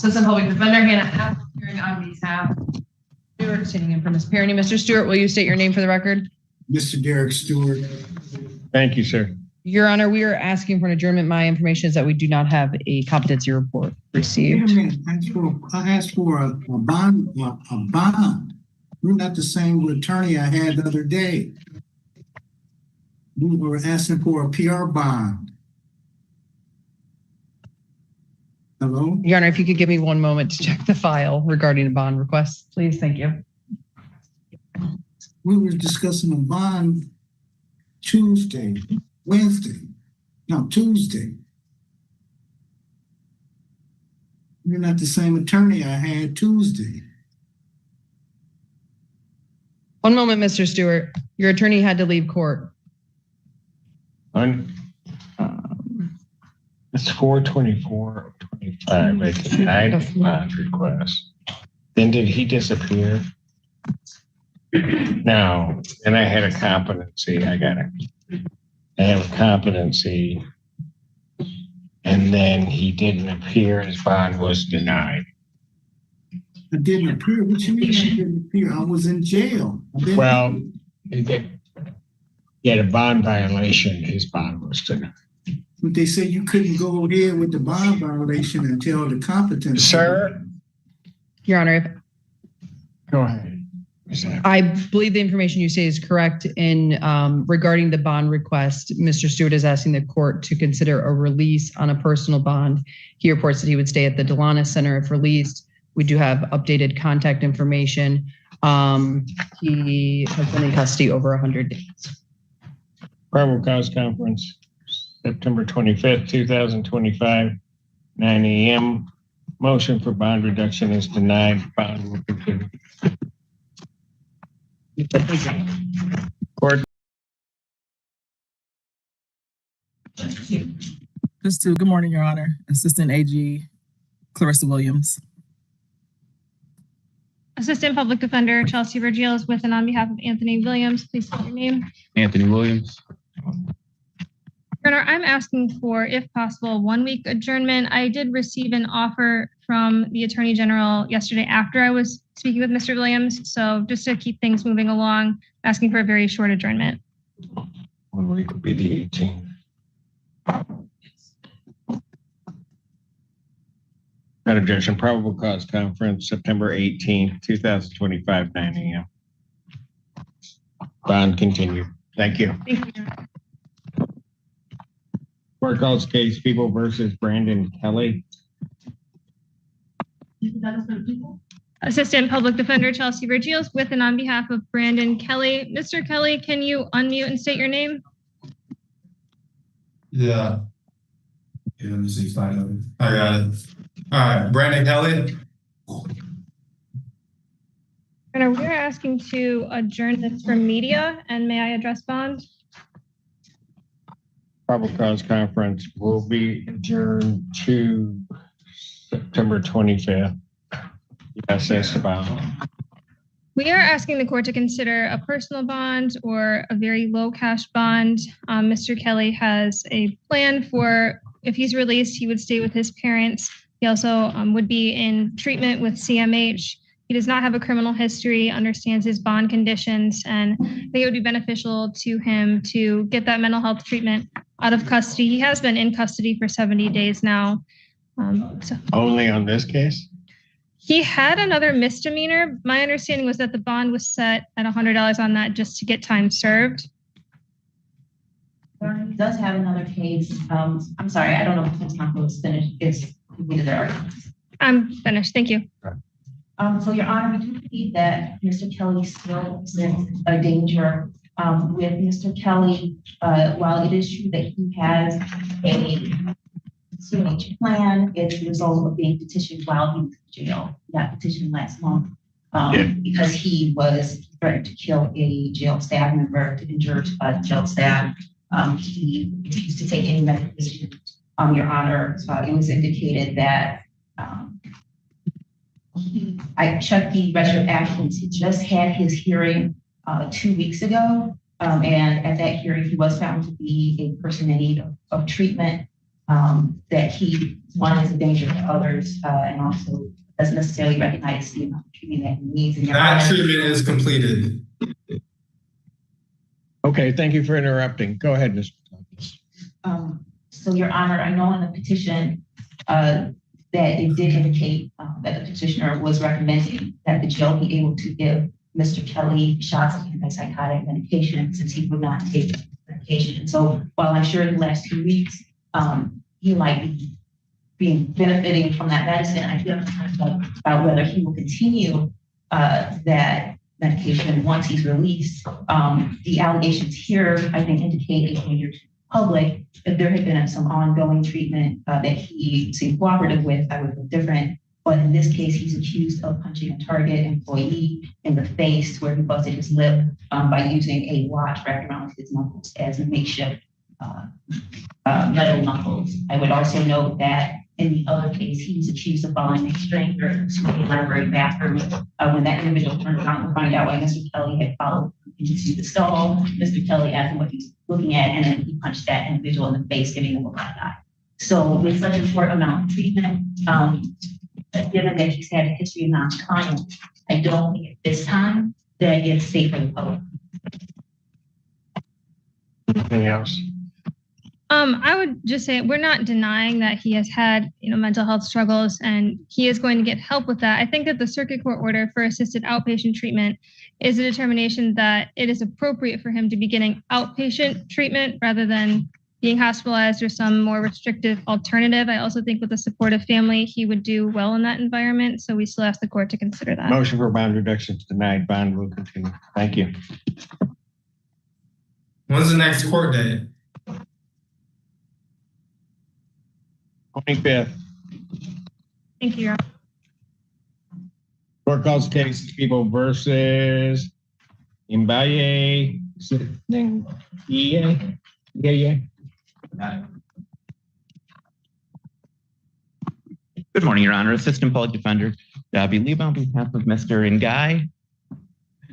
Assistant Public Defender Hannah Apple appearing on behalf of Stewart, sitting in for Ms. Perry. Mr. Stewart, will you state your name for the record? Mr. Derek Stewart. Thank you, sir. Your Honor, we are asking for an adjournment. My information is that we do not have a competency report received. I asked for a bond. We're not the same attorney I had the other day. We were asking for a PR bond. Hello? Your Honor, if you could give me one moment to check the file regarding a bond request, please. Thank you. We were discussing a bond Tuesday. You're not the same attorney I had Tuesday. One moment, Mr. Stewart. Your attorney had to leave court. It's 4/24/25. I denied the bond request. Then did he disappear? No. And I had a competency. I have a competency. And then he didn't appear. His bond was denied. I didn't appear. What you mean I didn't appear? I was in jail. Well, he had a bond violation. His bond was denied. But they said you couldn't go ahead with the bond violation until the competency. Sir? Your Honor, Go ahead. I believe the information you say is correct. In regarding the bond request, Mr. Stewart is asking the court to consider a release on a personal bond. He reports that he would stay at the Delana Center if released. We do have updated contact information. He has been in custody over 100 days. Probable cause conference, September 25th, 2025, 9 a.m. Motion for bond reduction is denied. Bond will continue. Court. Good morning, Your Honor. Assistant AG Clarissa Williams. Assistant Public Defender Chelsea Vergil with and on behalf of Anthony Williams. Please state your name. Anthony Williams. Your Honor, I'm asking for, if possible, a 1-week adjournment. I did receive an offer from the Attorney General yesterday after I was speaking with Mr. Williams. So just to keep things moving along, asking for a very short adjournment. 1 week would be the 18th. Not objection. Probable cause conference, September 18th, 2025, 9 a.m. Bond continue. Thank you. Thank you. Court calls case People versus Brandon Kelly. Assistant Public Defender Chelsea Vergil with and on behalf of Brandon Kelly. Mr. Kelly, can you unmute and state your name? Yeah. Let me see if I got it. All right, Brandon Kelly. Your Honor, we're asking to adjourn this for media, and may I address bond? Probable cause conference will be adjourned to September 25th. Yes, that's about. We are asking the court to consider a personal bond or a very low cash bond. Mr. Kelly has a plan for, if he's released, he would stay with his parents. He also would be in treatment with CMH. He does not have a criminal history, understands his bond conditions, and I think it would be beneficial to him to get that mental health treatment out of custody. He has been in custody for 70 days now. Only on this case? He had another misdemeanor. My understanding was that the bond was set at $100 on that just to get time served. He does have another case. I'm sorry, I don't know if the counsel is finished. It's completed their arguments. I'm finished. Thank you. So, Your Honor, we do believe that Mr. Kelly still presents a danger. With Mr. Kelly, while it is true that he has a CMH plan, it's a result of being petitioned while he was in jail. That petition last month because he was threatened to kill a jail staff member, to injure jail staff. He refused to take any medication. Your Honor, it was indicated that I checked the record of actions. He just had his hearing 2 weeks ago. And at that hearing, he was found to be a person in need of treatment. that he, one, is a danger to others, and also doesn't necessarily recognize the amount of treatment that he needs. And That treatment is completed. Okay, thank you for interrupting. Go ahead, Mr. Douglas. So, Your Honor, I know in the petition that it did indicate that the petitioner was recommending that the jail be able to give Mr. Kelly shots of antipsychotic medication since he would not take medication. And so while I'm sure in the last 2 weeks, he might be benefiting from that medicine, I feel about whether he will continue that medication once he's released. The allegations here, I think, indicate a danger to the public. If there had been some ongoing treatment that he seemed cooperative with, I would feel different. But in this case, he's accused of punching a Target employee in the face where he busted his lip by using a watch wrapped around his knuckles as a makeshift metal knuckles. I would also note that in the other case, he was accused of following a stranger to a library bathroom. When that individual turned around and found out why Mr. Kelly had followed into the stall, Mr. Kelly asked him what he was looking at, and then he punched that individual in the face, giving him a black eye. So with such a short amount of treatment, given that he's had a history of non-compliance, I don't think at this time that it's safe for the public. Anything else? I would just say we're not denying that he has had, mental health struggles, and he is going to get help with that. I think that the circuit court order for assisted outpatient treatment is a determination that it is appropriate for him to be getting outpatient treatment rather than being hospitalized or some more restrictive alternative. I also think with a supportive family, he would do well in that environment. So we still ask the court to consider that. Motion for bond reduction is denied. Bond will continue. Thank you. When's the next court date? 25th. Thank you, Your Honor. Court calls the case People versus Imbaye. Yeah. Good morning, Your Honor. Assistant Public Defender Dabi Liba on behalf of Mr. Ngai,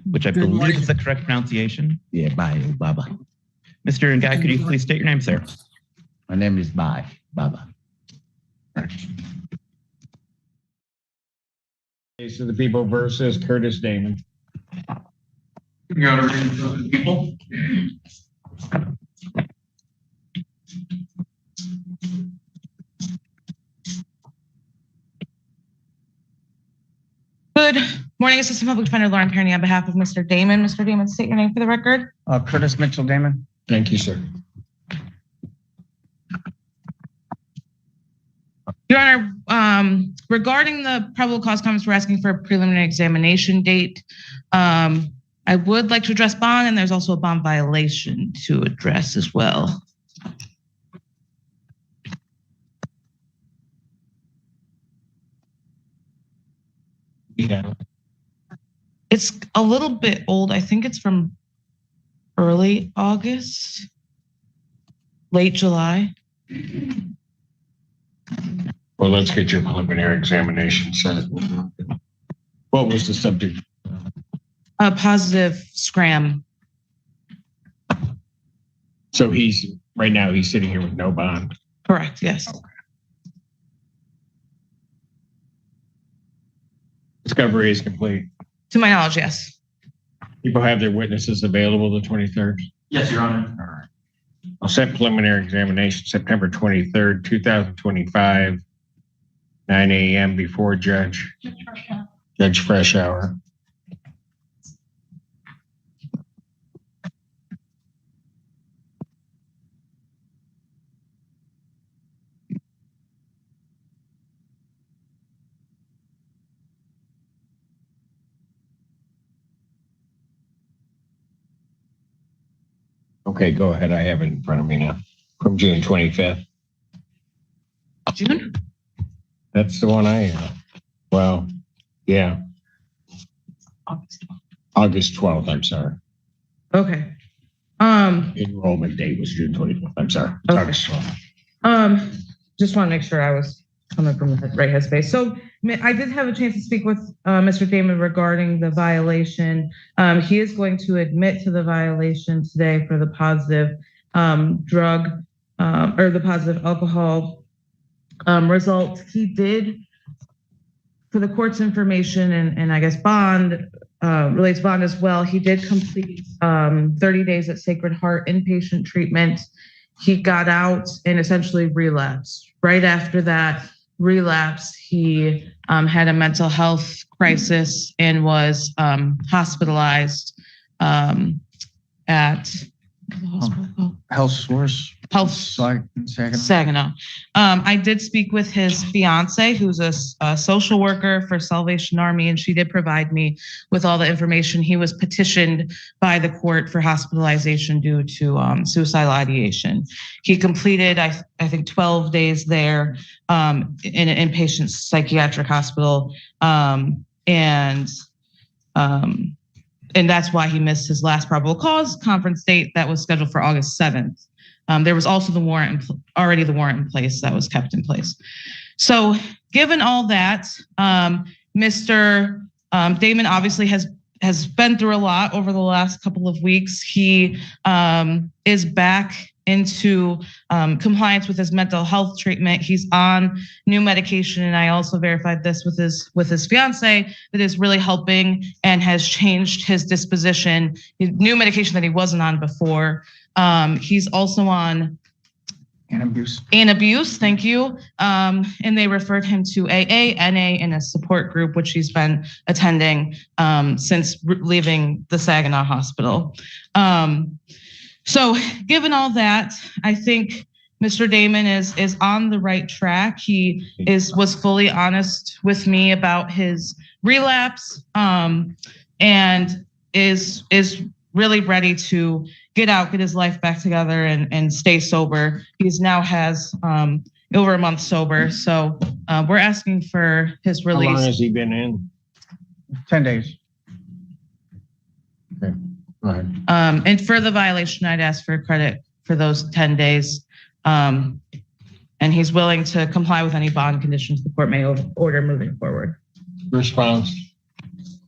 which I believe is the correct pronunciation. Yeah, bye, Baba. Mr. Ngai, could you please state your name, sir? My name is Bye, Baba. Case of the People versus Curtis Damon. Your Honor, people. Good morning, Assistant Public Defender Lauren Perny on behalf of Mr. Damon. Mr. Damon, state your name for the record. Curtis Mitchell Damon. Thank you, sir. Your Honor, regarding the probable cause comments, we're asking for a preliminary examination date. I would like to address bond, and there's also a bond violation to address as well. Yeah. It's a little bit old. I think it's from early August, late July. Well, let's get your preliminary examination set. What was the subject? A positive scram. So right now he's sitting here with no bond. Correct, yes. Okay. Discovery is complete. To my knowledge, yes. People have their witnesses available the 23rd? Yes, Your Honor. All right. I'll set preliminary examination September 23rd, 2025, 9 a.m. before Judge Fresh Hour. Okay, go ahead. I have it in front of me now. From June 25th. June? That's the one I have. Well, yeah. August 12th, I'm sorry. Okay. Enrollment date was June 25th. I'm sorry. Okay. August 12th. Just want to make sure I was coming from the right headspace. So I did have a chance to speak with Mr. Damon regarding the violation. He is going to admit to the violation today for the positive drug or the positive alcohol results. He did, for the court's information and I guess bond, relates bond as well, he did complete 30 days at Sacred Heart inpatient treatment. He got out and essentially relapsed. Right after that relapse, he had a mental health crisis and was hospitalized at Health Source. Saginaw. I did speak with his fiance, who's a social worker for Salvation Army, and she did provide me with all the information. He was petitioned by the court for hospitalization due to suicidal ideation. He completed, I think, 12 days there in an inpatient psychiatric hospital, and that's why he missed his last probable cause conference date that was scheduled for August 7th. There was also the warrant in place that was kept in place. So given all that, Mr. Damon obviously has been through a lot over the last couple of weeks. He is back into compliance with his mental health treatment. He's on new medication, and I also verified this with his fiance that is really helping and has changed his disposition. New medication that he wasn't on before. He's also on abuse, thank you. And they referred him to AA, NA, and a support group, which he's been attending since leaving the Saginaw Hospital. So given all that, I think Mr. Damon is on the right track. He was fully honest with me about his relapse, and is really ready to get out, get his life back together, and stay sober. He's now has over a month sober. So we're asking for his release. How long has he been in? 10 days. Okay, go ahead. And for the violation, I'd ask for credit for those 10 days. And he's willing to comply with any bond conditions the court may order moving forward. Response.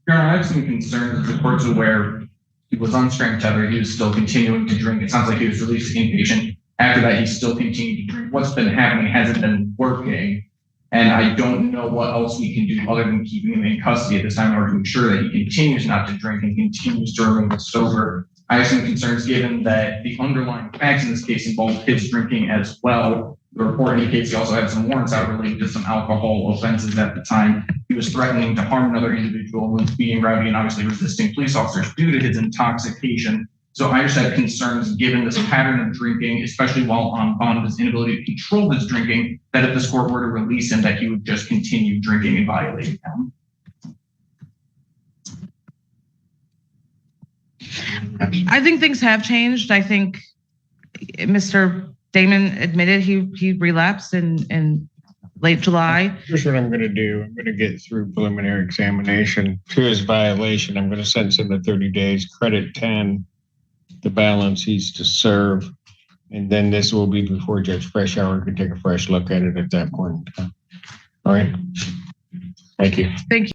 Your Honor, I have some concerns. The court's aware he was on strength tether. He was still continuing to drink. It sounds like he was released inpatient. After that, he still continued to drink. What's been happening hasn't been working. And I don't know what else we can do other than keeping him in custody at this time in order to ensure that he continues not to drink and continues to remain sober. I have some concerns given that the underlying facts in this case involve his drinking as well. The report indicates he also had some warrants out related to some alcohol offenses at the time. He was threatening to harm another individual, was being rowdy and obviously resisting police officers due to his intoxication. So I just had concerns given this pattern of drinking, especially while on bond, his inability to control his drinking, that if this court were to release him, that he would just continue drinking and violating them. I think things have changed. I think Mr. Damon admitted he relapsed in late July. Here's what I'm going to do. I'm going to get through preliminary examination to his violation. I'm going to sentence him to 30 days, credit 10, the balance he's to serve. And then this will be before Judge Freshour can take a fresh look at it at that point in time. All right. Thank you. Thank you.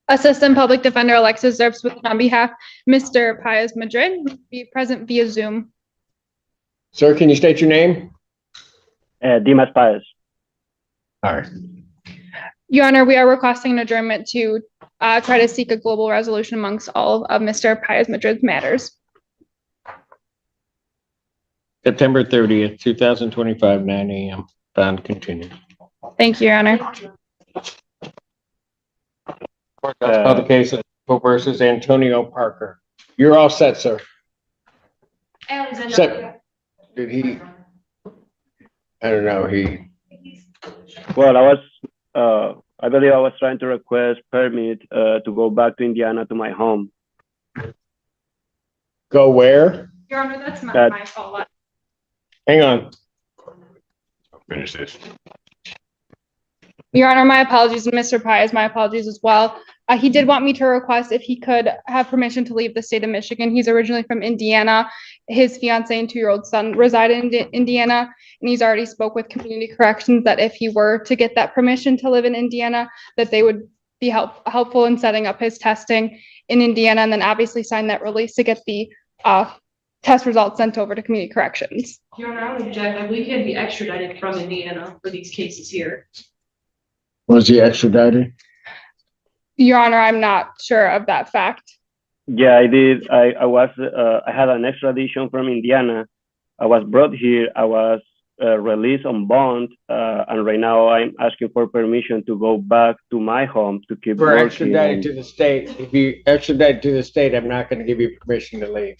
Assistant Public Defender Alexis Zerps with on behalf Mr. Paez Madrid, be present via Zoom. Sir, can you state your name? Dimas Paez. All right. Your Honor, we are requesting an adjournment to try to seek a global resolution amongst all of Mr. Paez Madrid's matters. September 30th, 2025, 9 a.m. Bond continued. Thank you, Your Honor. The case of versus Antonio Parker. You're all set, sir. Set. Did he? I don't know. Well, I believe I was trying to request permit to go back to Indiana to my home. Go where? Your Honor, that's not my fault. Hang on. I'll finish this. Your Honor, my apologies, and Mr. Paez, my apologies as well. He did want me to request if he could have permission to leave the state of Michigan. He's originally from Indiana. His fiance and 2-year-old son reside in Indiana, and he's already spoke with community corrections that if he were to get that permission to live in Indiana, that they would be helpful in setting up his testing in Indiana, and then obviously sign that release to get the test results sent over to community corrections. Your Honor, I would object. I believe he had to be extradited from Indiana for these cases here. Was he extradited? Your Honor, I'm not sure of that fact. Yeah, I did. I had an extradition from Indiana. I was brought here. I was released on bond, and right now I'm asking for permission to go back to my home to keep We're working. extradited to the state. If you extradite to the state, I'm not going to give you permission to leave.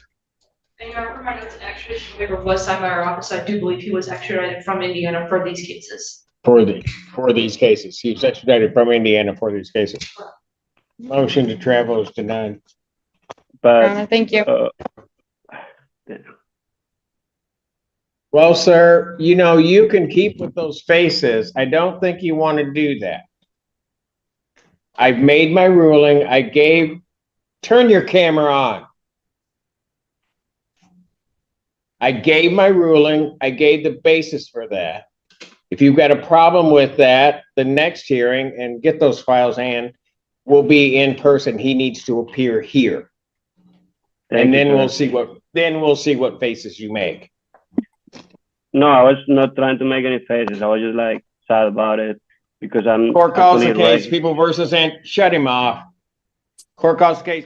And Your Honor, provided an extradition waiver was signed by our office. I do believe he was extradited from Indiana for these cases. For these cases. He was extradited from Indiana for these cases. Motion to travel is denied. But Your Honor, thank you. Well, sir, you know, you can keep with those faces. I don't think you want to do that. I've made my ruling. Turn your camera on. I gave my ruling. I gave the basis for that. If you've got a problem with that, the next hearing, and get those files in, will be in person. He needs to appear here. And then we'll see what faces you make. no, I was not trying to make any faces. I was just like sad about it because I'm. Court calls the actually case, right. people versus, and shut him off. Court calls the case.